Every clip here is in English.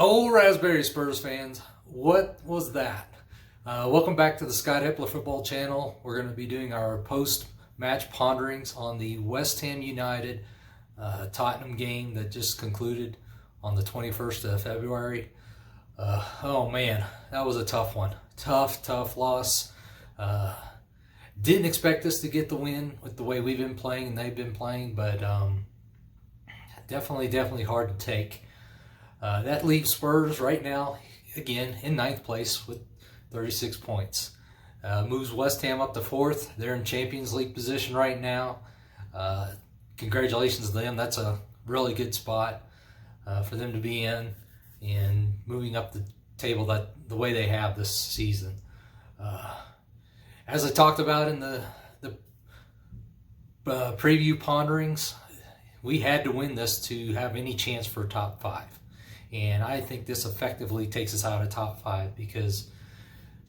Oh, Raspberry Spurs fans, what was that? Welcome back to the Hepler football channel. We're going to be doing our post-match ponderings on the West Ham United Tottenham game that just concluded on the 21st of February. Oh man, that was a tough one. Tough loss. Didn't expect us to get the win with the way we've been playing and they've been playing, but definitely hard to take. That leaves Spurs right now, again, in ninth place with 36 points. Moves West Ham up to fourth. They're in Champions League position right now. Congratulations to them. That's a really good spot for them to be in and moving up the table the way they have this season. As I talked about in the preview ponderings, we had to win this to have any chance for top five. And I think this effectively takes us out of top five because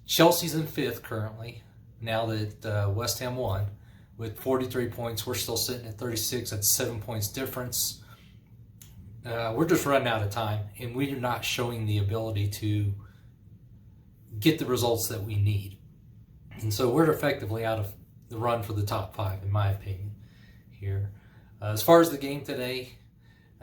Chelsea's in fifth currently, now that West Ham won, with 43 points. We're still sitting at 36. That's 7 points difference. We're just running out of time, and we're not showing the ability to get the results that we need. And so we're effectively out of the run for the top five, in my opinion, here. As far as the game today,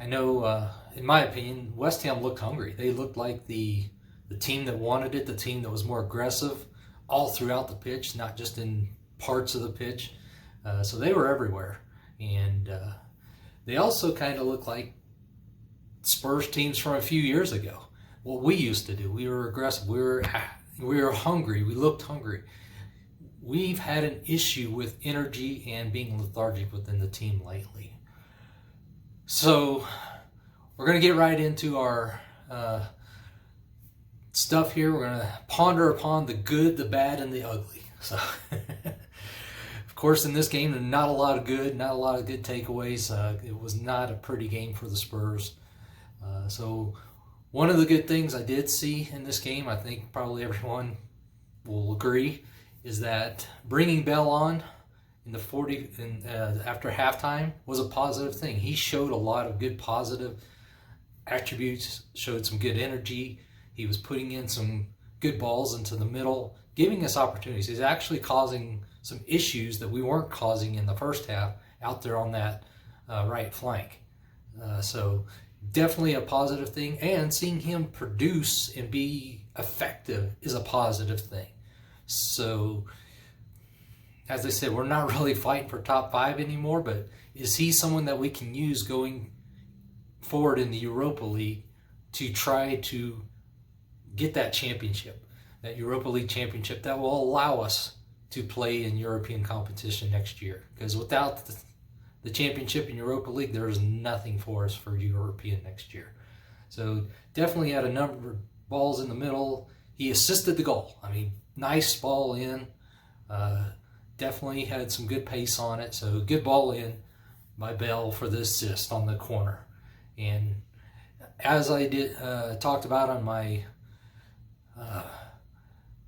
I know, in my opinion, West Ham looked hungry. They looked like the team that wanted it, the team that was more aggressive all throughout the pitch, not just in parts of the pitch. So they were everywhere. And they also kind of looked like Spurs teams from a few years ago. What we used to do. We were aggressive. We were hungry. We looked hungry. We've had an issue with energy and being lethargic within the team lately. So we're going to get right into our stuff here. We're going to ponder upon the good, the bad, and the ugly. So, of course, in this game, not a lot of good takeaways. It was not a pretty game for the Spurs. So one of the good things I did see in this game, I think probably everyone will agree, is that bringing Bell on in the 40 after halftime was a positive thing. He showed a lot of good positive attributes, showed some good energy. He was putting in some good balls into the middle, giving us opportunities. He's actually causing some issues that we weren't causing in the first half out there on that right flank. So definitely a positive thing, and seeing him produce and be effective is a positive thing. So, as I said, we're not really fighting for top five anymore, but is he someone that we can use going forward in the Europa League to try to get that championship, that Europa League championship that will allow us to play in European competition next year? Because without the championship in Europa League, there is nothing for us for European next year. So definitely had a number of balls in the middle. He assisted the goal. I mean, nice ball in. Definitely had some good pace on it. So good ball in by Bell for the assist on the corner. And as I talked about on my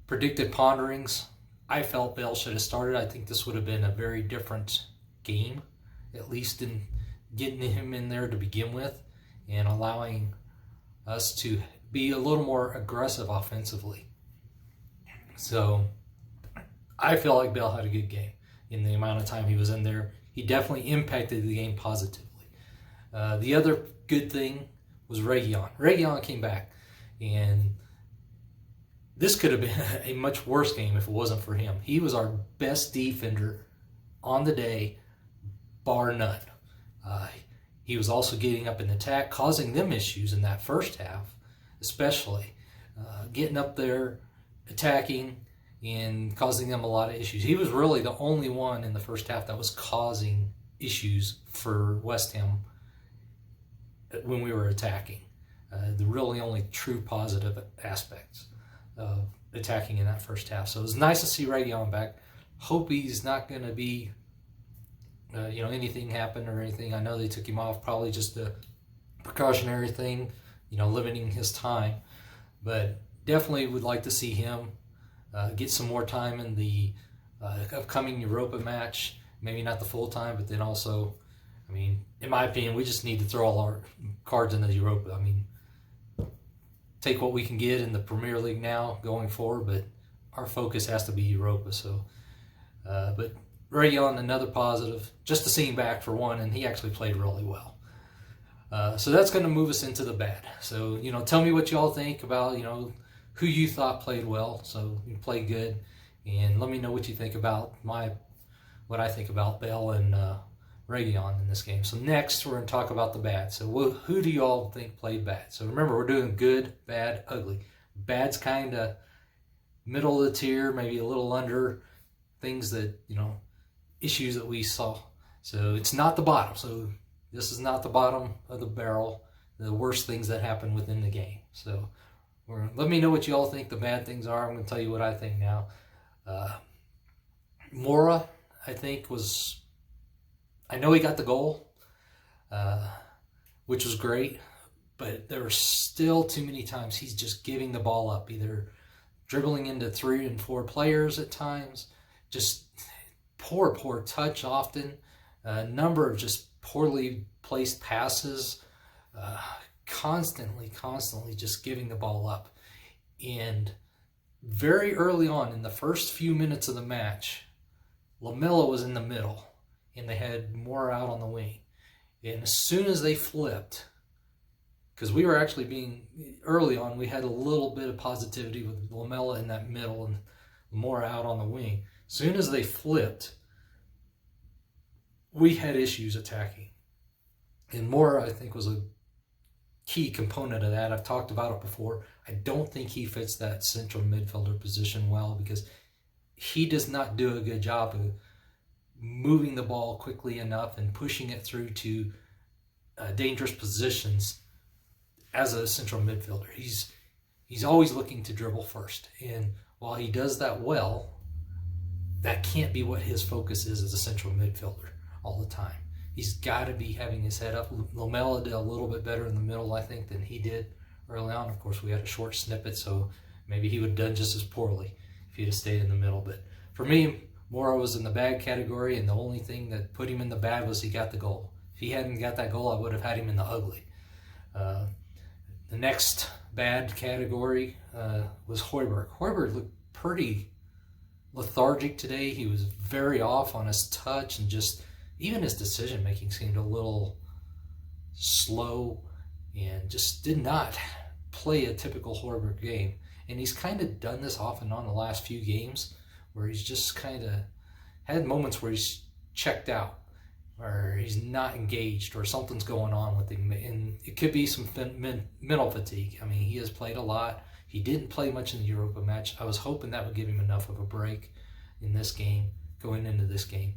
predicted ponderings, I felt Bell should have started. I think this would have been a very different game, at least in getting him in there to begin with and allowing us to be a little more aggressive offensively. So I feel like Bell had a good game in the amount of time he was in there. He definitely impacted the game positively. The other good thing was Reguilon. Reguilon came back, and this could have been a much worse game if it wasn't for him. He was our best defender on the day, bar none. He was also getting up in attack, causing them issues in that first half, especially. Getting up there, attacking, and causing them a lot of issues. He was really the only one in the first half that was causing issues for West Ham when we were attacking. The really only true positive aspects of attacking in that first half. So it was nice to see Reguilon back. Hope he's not going to be, anything happen or anything. I know they took him off, probably just a precautionary thing, limiting his time. But definitely would like to see him get some more time in the upcoming Europa match. Maybe not the full time, but then also, in my opinion, we just need to throw all our cards into the Europa. take what we can get in the Premier League now going forward, but our focus has to be Europa. So, but Reguilon, another positive, just to see him back for one, and he actually played really well. So that's going to move us into the bad. So, tell me what y'all think about, who you thought played well. So you played good, and let me know what you think about what I think about Bell and Reguilon in this game. So next, we're going to talk about the bad. So who do y'all think played bad? So remember, we're doing good, bad, ugly. Bad's kind of middle of the tier, maybe a little under things that, issues that we saw. So it's not the bottom. So this is not the bottom of the barrel, the worst things that happen within the game. So let me know what you all think the bad things are. I'm going to tell you what I think now. Mora, I think, I know he got the goal, which was great, but there were still too many times he's just giving the ball up, either dribbling into 3 and 4 players at times, just poor touch often, a number of just poorly placed passes, constantly just giving the ball up. And very early on, in the first few minutes of the match, Lamela was in the middle, and they had Moore out on the wing. And as soon as they flipped, because we were actually early on, we had a little bit of positivity with Lamela in that middle and Moore out on the wing. As soon as they flipped, we had issues attacking. And Moore, I think, was a key component of that. I've talked about it before. I don't think he fits that central midfielder position well, because he does not do a good job of moving the ball quickly enough and pushing it through to dangerous positions as a central midfielder. He's always looking to dribble first, and while he does that well, that can't be what his focus is as a central midfielder all the time. He's got to be having his head up. Lamela did a little bit better in the middle, I think, than he did early on. Of course, we had a short snippet, so maybe he would have done just as poorly if he'd have stayed in the middle. But for me, Mora was in the bad category, and the only thing that put him in the bad was he got the goal. If he hadn't got that goal, I would have had him in the ugly. The next bad category was Højbjerg. Højbjerg looked pretty lethargic today. He was very off on his touch, and just even his decision making seemed a little slow, and just did not play a typical Højbjerg game. And he's kind of done this off and on the last few games, where he's just kind of had moments where he's checked out, or he's not engaged, or something's going on with him. And it could be some mental fatigue. I mean, he has played a lot. He didn't play much in the Europa match. I was hoping that would give him enough of a break in this game, going into this game.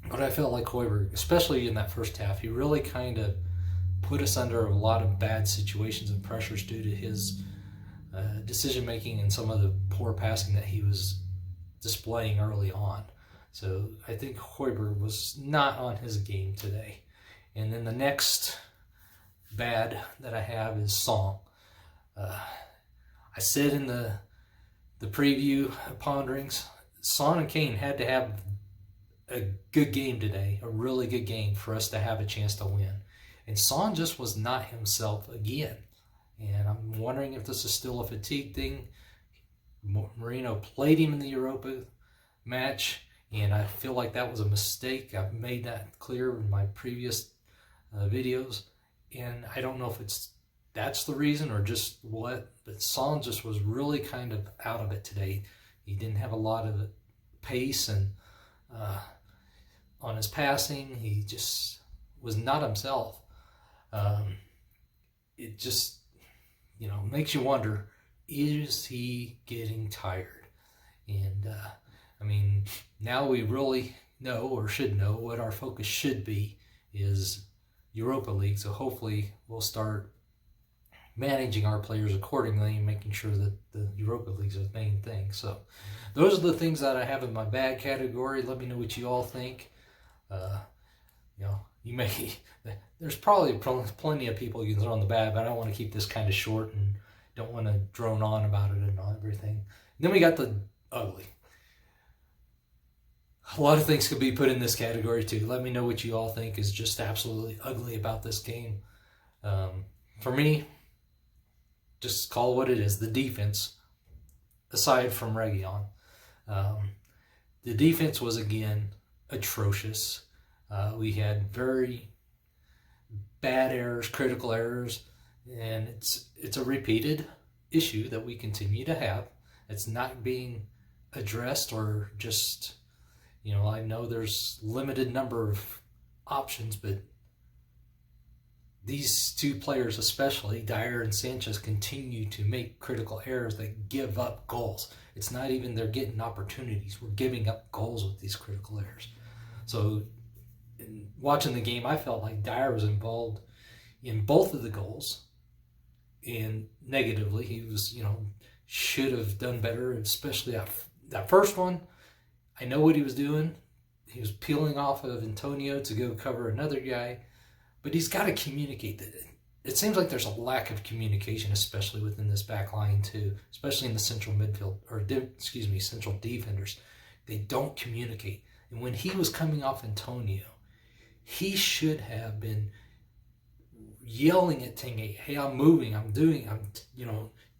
But I felt like Højbjerg, especially in that first half, he really kind of put us under a lot of bad situations and pressures due to his decision-making and some of the poor passing that he was displaying early on. So I think Højbjerg was not on his game today. And then the next bad that I have is Song. I said in the preview ponderings, Son and Kane had to have a good game today, a really good game, for us to have a chance to win. And Son just was not himself again. And I'm wondering if this is still a fatigue thing. Marino played him in the Europa match, and I feel like that was a mistake. I've made that clear in my previous videos, and I don't know if that's the reason or just what, but Son just was really kind of out of it today. He didn't have a lot of pace and on his passing. He just was not himself. It just, makes you wonder, is he getting tired? And I mean, now we really know, or should know, what our focus should be is Europa League. So hopefully we'll start managing our players accordingly and making sure that the Europa League is the main thing. So those are the things that I have in my bad category. Let me know what you all think. There's probably plenty of people you can throw on the bad, but I want to keep this kind of short and don't want to drone on about it and everything. And then we got the ugly. A lot of things could be put in this category too. Let me know what you all think is just absolutely ugly about this game. For me, just call it what it is, the defense, aside from Region. The defense was, again, atrocious. We had very bad errors, critical errors, and it's a repeated issue that we continue to have. It's not being addressed, or just, I know there's limited number of options, but these two players, especially Dyer and Sanchez, continue to make critical errors that give up goals. It's not even they're getting opportunities. We're giving up goals with these critical errors. So in watching the game, I felt like Dyer was involved in both of the goals, and negatively. He was, should have done better, especially that first one. I know what he was doing. He was peeling off of Antonio to go cover another guy. But he's got to communicate that. It seems like there's a lack of communication, especially within this back line too, especially in the central midfield, central defenders. They don't communicate. And when he was coming off Antonio, he should have been yelling at Tenge, "Hey, I'm moving,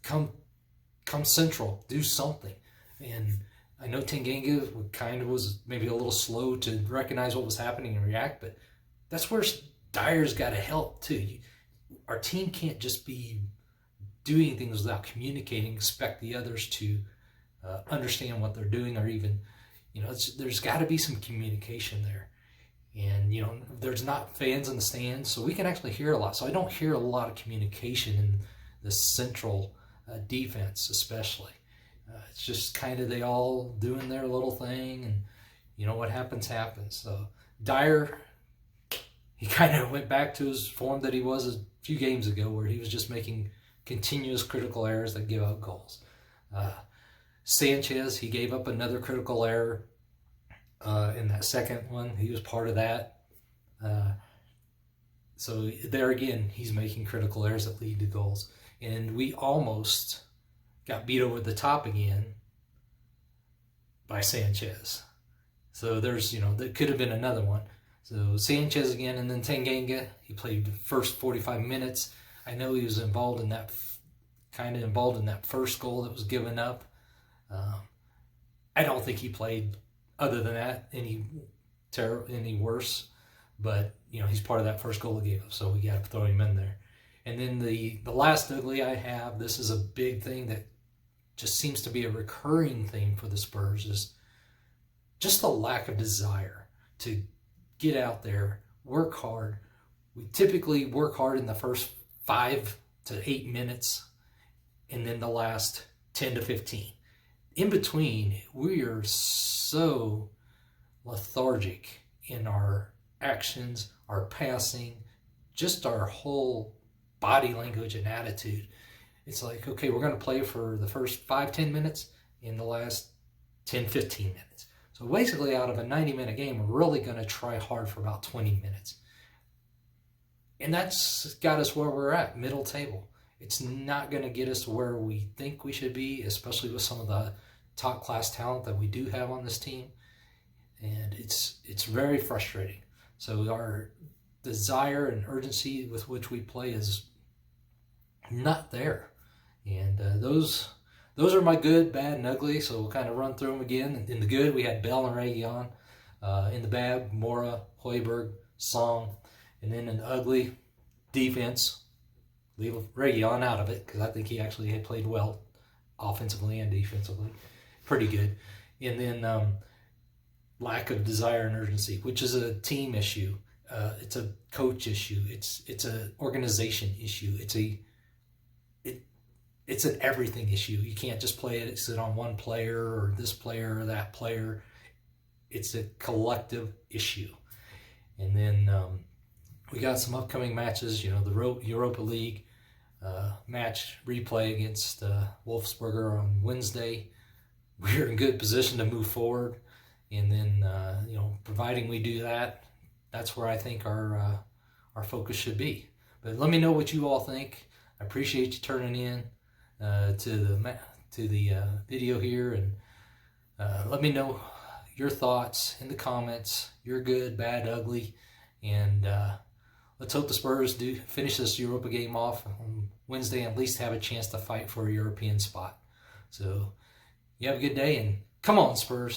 come central, do something." And I know Tanganga kind of was maybe a little slow to recognize what was happening and react, but that's where Dyer's got to help too. Our team can't just be doing things without communicating, expect the others to understand what they're doing, or even, there's got to be some communication there. And, there's not fans in the stands, so we can actually hear a lot. So I don't hear a lot of communication in the central defense, especially. It's just kind of they all doing their little thing, and, what happens, happens. So Dyer, he kind of went back to his form that he was a few games ago, where he was just making continuous critical errors that give up goals. Sanchez, he gave up another critical error in that second one. He was part of that. So there again, he's making critical errors that lead to goals. And we almost got beat over the top again by Sanchez. So there's, there could have been another one. So Sanchez again, and then Tanganga, he played the first 45 minutes. I know he was involved in that first goal that was given up. I don't think he played, other than that, any worse. But, he's part of that first goal he gave up, so we got to throw him in there. And then the last ugly I have, this is a big thing that just seems to be a recurring theme for the Spurs, is just the lack of desire to get out there, work hard. We typically work hard in the first 5 to 8 minutes, and then the last 10 to 15. In between, we are so lethargic in our actions, our passing, just our whole body language and attitude. It's like, okay, we're going to play for the first 5-10 minutes in the last 10-15 minutes. So basically, out of a 90-minute game, we're really going to try hard for about 20 minutes. And that's got us where we're at, middle table. It's not going to get us to where we think we should be, especially with some of the top-class talent that we do have on this team. And it's very frustrating. So our desire and urgency with which we play is not there. And those are my good, bad, and ugly. So we'll kind of run through them again. In the good, we had Bell and Region. In the bad, Mora, Hoiberg, Song. And then in the ugly, defense. Leave Region out of it, because I think he actually had played well offensively and defensively. Pretty good. And then lack of desire and urgency, which is a team issue. It's a coach issue. It's an organization issue. It's an everything issue. You can't just sit on one player or this player or that player. It's a collective issue. And then we got some upcoming matches. The Europa League match replay against Wolfsburger on Wednesday. We're in good position to move forward. And then, providing we do that, that's where I think our focus should be. But let me know what you all think. I appreciate you turning in to the video here, and let me know your thoughts in the comments. You're good, bad, ugly, and let's hope the Spurs do finish this Europa game off on Wednesday and at least have a chance to fight for a European spot. So you have a good day, and come on, Spurs.